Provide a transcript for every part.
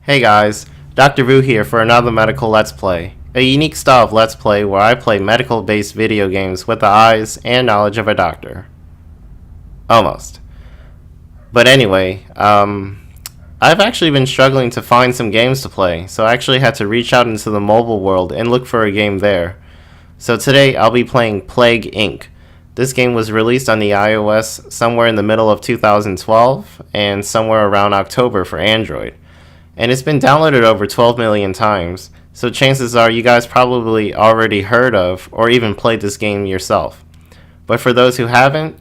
Hey guys, Dr. Vu here for another medical Let's Play. A unique style of Let's Play where I play medical-based video games with the eyes and knowledge of a doctor. Almost. But anyway, I've actually been struggling to find some games to play, so I actually had to reach out into the mobile world and look for a game there. So today I'll be playing Plague Inc. This game was released on the iOS somewhere in the middle of 2012 and somewhere around October for Android. And it's been downloaded over 12 million times, so chances are you guys probably already heard of or even played this game yourself. But for those who haven't,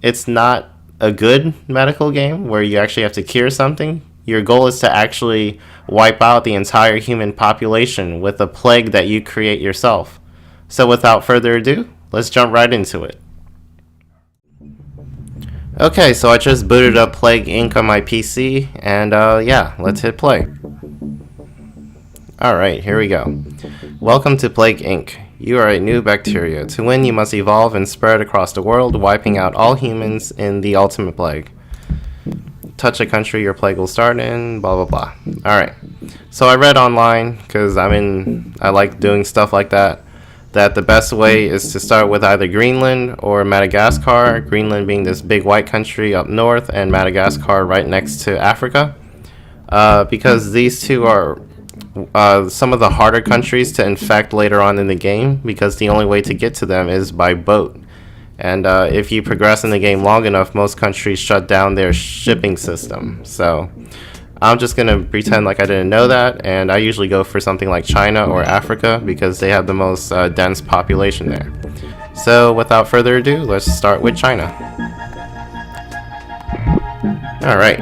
it's not a good medical game where you actually have to cure something. Your goal is to actually wipe out the entire human population with a plague that you create yourself. So without further ado, let's jump right into it. Okay, so I just booted up Plague Inc. on my PC, and yeah, let's hit play. Alright, here we go. Welcome to Plague Inc. You are a new bacteria. To win, you must evolve and spread across the world, wiping out all humans in the ultimate plague. Touch a country your plague will start in, blah blah blah. Alright, so I read online, because I like doing stuff like that the best way is to start with either Greenland or Madagascar, Greenland being this big white country up north and Madagascar right next to Africa, because these two are some of the harder countries to infect later on in the game, because the only way to get to them is by boat. And if you progress in the game long enough, most countries shut down their shipping system. So I'm just going to pretend like I didn't know that, and I usually go for something like China or Africa because they have the most dense population there. So without further ado, let's start with China. Alright,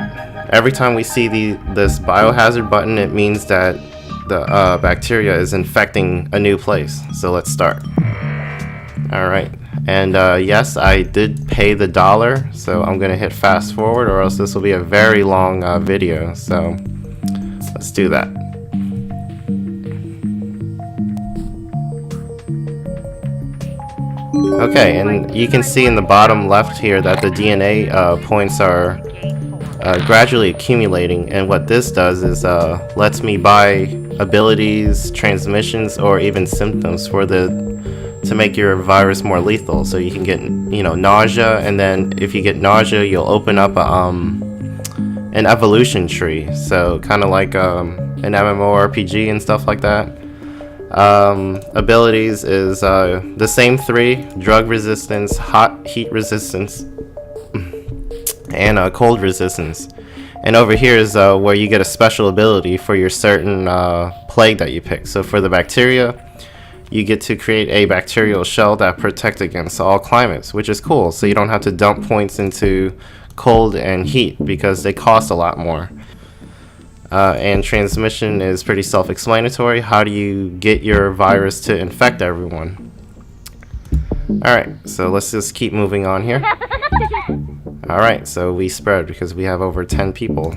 every time we see this biohazard button, it means that the bacteria is infecting a new place. So let's start. Alright, and yes, I did pay the $1, so I'm gonna hit fast forward or else this will be a very long video, so let's do that. Okay, and you can see in the bottom left here that the DNA points are gradually accumulating, and what this does is lets me buy abilities, transmissions, or even symptoms to make your virus more lethal. So you can get, nausea, and then if you get nausea, you'll open up an evolution tree. So kind of like an MMORPG and stuff like that. Abilities is the same three: drug resistance, heat resistance, and cold resistance. And over here is where you get a special ability for your certain plague that you pick. So for the bacteria, you get to create a bacterial shell that protects against all climates, which is cool. So you don't have to dump points into cold and heat because they cost a lot more. And transmission is pretty self-explanatory. How do you get your virus to infect everyone? Alright, so let's just keep moving on here. Alright, so we spread because we have over 10 people.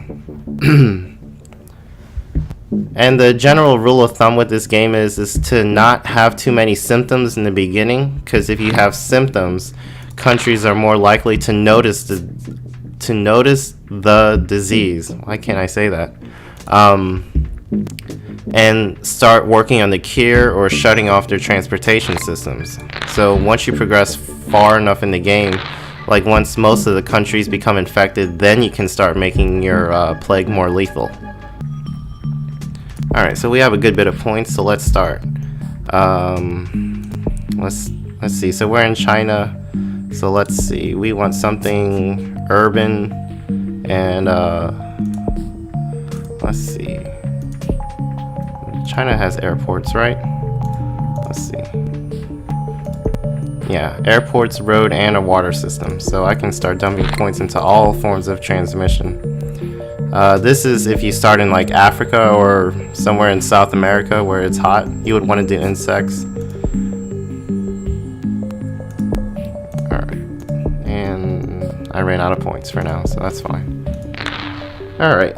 And the general rule of thumb with this game is to not have too many symptoms in the beginning, because if you have symptoms, countries are more likely to notice the disease. Why can't I say that? And start working on the cure or shutting off their transportation systems. So once you progress far enough in the game, like once most of the countries become infected, then you can start making your plague more lethal. Alright, so we have a good bit of points, so let's start. Let's see, so we're in China, so let's see, we want something urban, and let's see, China has airports, right? Let's see. Yeah, airports, road, and a water system, so I can start dumping points into all forms of transmission. This is if you start in like Africa or somewhere in South America where it's hot, you would want to do insects. Alright, and I ran out of points for now, so that's fine. Alright,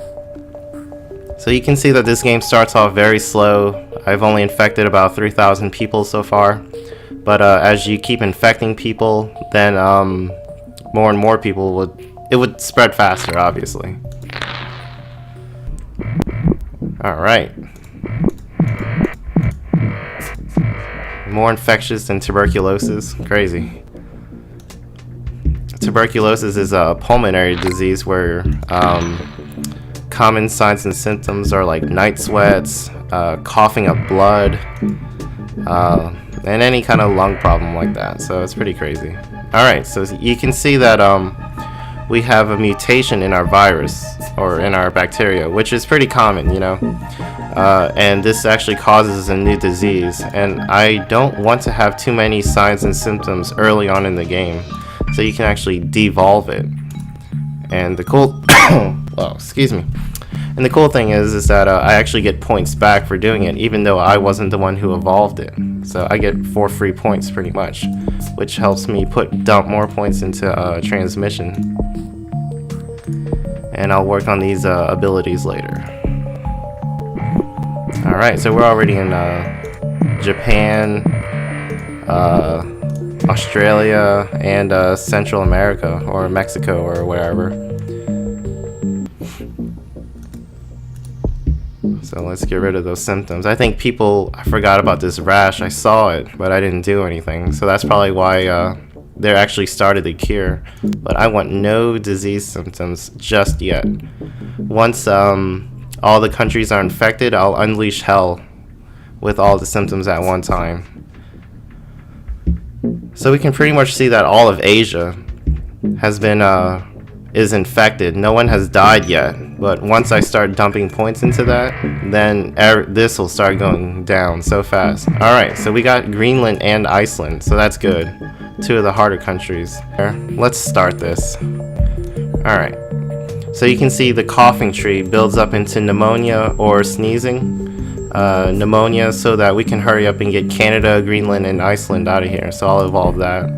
so you can see that this game starts off very slow. I've only infected about 3,000 people so far, but as you keep infecting people, then more and more people would spread faster, obviously. Alright. More infectious than tuberculosis. Crazy. Tuberculosis is a pulmonary disease where common signs and symptoms are like night sweats, coughing up blood, and any kind of lung problem like that. So it's pretty crazy. Alright, so you can see that we have a mutation in our virus or in our bacteria, which is pretty common, you know. And this actually causes a new disease, and I don't want to have too many signs and symptoms early on in the game, so you can actually devolve it. And the cool well, excuse me. And the cool thing is that I actually get points back for doing it, even though I wasn't the one who evolved it. So I get 4 free points pretty much, which helps me dump more points into transmission. And I'll work on these abilities later. Alright, so we're already in Japan, Australia, and Central America, or Mexico, or wherever. So let's get rid of those symptoms. I think I forgot about this rash. I saw it, but I didn't do anything. So that's probably why they actually started the cure. But I want no disease symptoms just yet. Once all the countries are infected, I'll unleash hell with all the symptoms at one time. So we can pretty much see that all of Asia has been is infected. No one has died yet, but once I start dumping points into that, then this will start going down so fast. Alright, so we got Greenland and Iceland, so that's good. 2 of the harder countries. Let's start this. Alright, so you can see the coughing tree builds up into pneumonia or sneezing. Pneumonia, so that we can hurry up and get Canada, Greenland, and Iceland out of here, so I'll evolve that.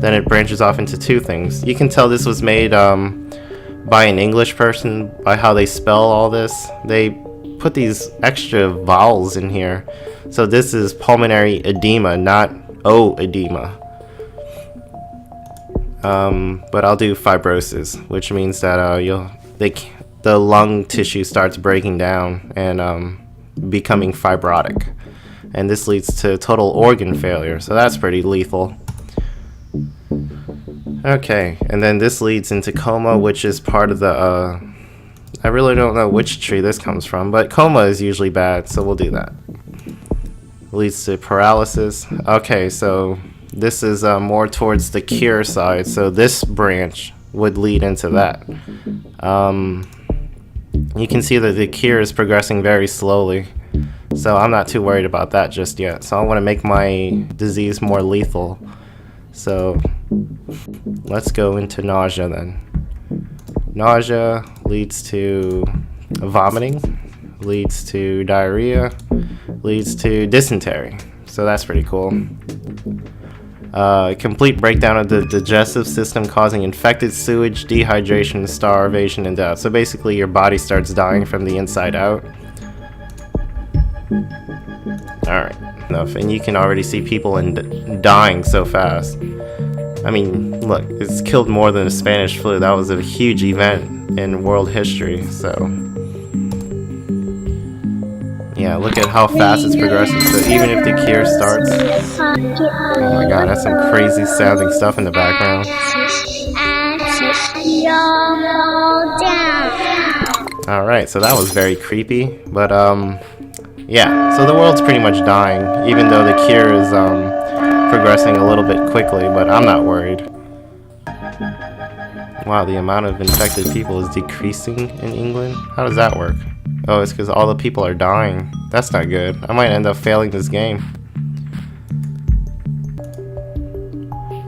Then it branches off into 2 things. You can tell this was made by an English person by how they spell all this. They put these extra vowels in here. So this is pulmonary edema, not edema. But I'll do fibrosis, which means that the lung tissue starts breaking down and becoming fibrotic. And this leads to total organ failure, so that's pretty lethal. Okay, and then this leads into coma, which is part of the, I really don't know which tree this comes from, but coma is usually bad, so we'll do that. Leads to paralysis. Okay, so this is more towards the cure side, so this branch would lead into that. You can see that the cure is progressing very slowly, so I'm not too worried about that just yet. So I want to make my disease more lethal. So let's go into nausea then. Nausea leads to vomiting, leads to diarrhea, leads to dysentery. So that's pretty cool. Complete breakdown of the digestive system causing infected sewage, dehydration, starvation, and death. So basically your body starts dying from the inside out. Alright, enough. And you can already see people dying so fast. I mean, look, it's killed more than the Spanish flu. That was a huge event in world history, so... yeah, look at how fast it's progressing. So even if the cure starts... oh my god, that's some crazy sounding stuff in the background. Alright, so that was very creepy, but yeah, so the world's pretty much dying, even though the cure is progressing a little bit quickly, but I'm not worried. Wow, the amount of infected people is decreasing in England? How does that work? Oh, it's because all the people are dying. That's not good. I might end up failing this game.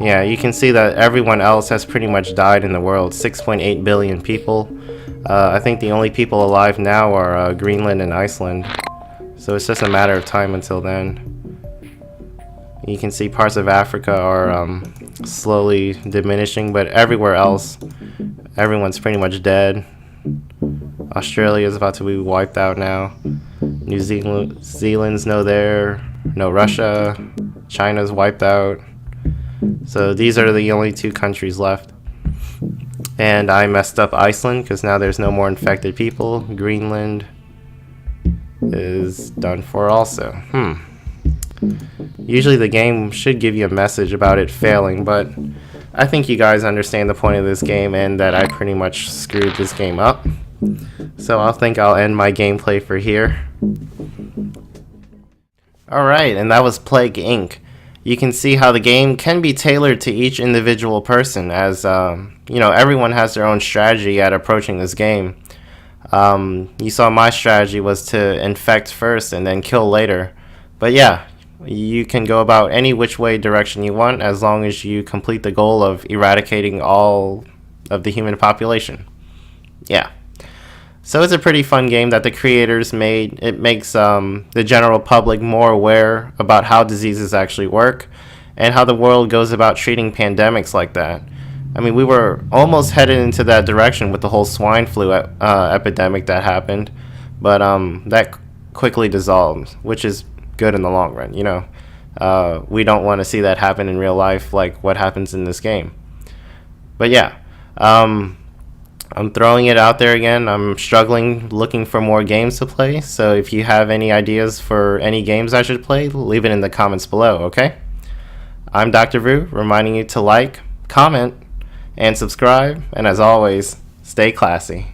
Yeah, you can see that everyone else has pretty much died in the world. 6.8 billion people. I think the only people alive now are Greenland and Iceland. So it's just a matter of time until then. You can see parts of Africa are slowly diminishing, but everywhere else, everyone's pretty much dead. Australia is about to be wiped out now. New Zealand's no there. No Russia. China's wiped out. So these are the only 2 countries left. And I messed up Iceland because now there's no more infected people. Greenland. is done for also. Usually the game should give you a message about it failing, but I think you guys understand the point of this game and that I pretty much screwed this game up. So I'll end my gameplay for here. Alright, and that was Plague Inc. You can see how the game can be tailored to each individual person, as everyone has their own strategy at approaching this game. You saw my strategy was to infect first and then kill later. But yeah, you can go about any which way direction you want as long as you complete the goal of eradicating all of the human population. Yeah. So it's a pretty fun game that the creators made. It makes the general public more aware about how diseases actually work and how the world goes about treating pandemics like that. I mean, we were almost headed into that direction with the whole swine flu epidemic that happened, but that quickly dissolved, which is good in the long run. We don't want to see that happen in real life like what happens in this game. But yeah, I'm throwing it out there again. I'm struggling looking for more games to play, so if you have any ideas for any games I should play, leave it in the comments below, okay? I'm Dr. Vu, reminding you to like, comment, and subscribe, and as always, stay classy.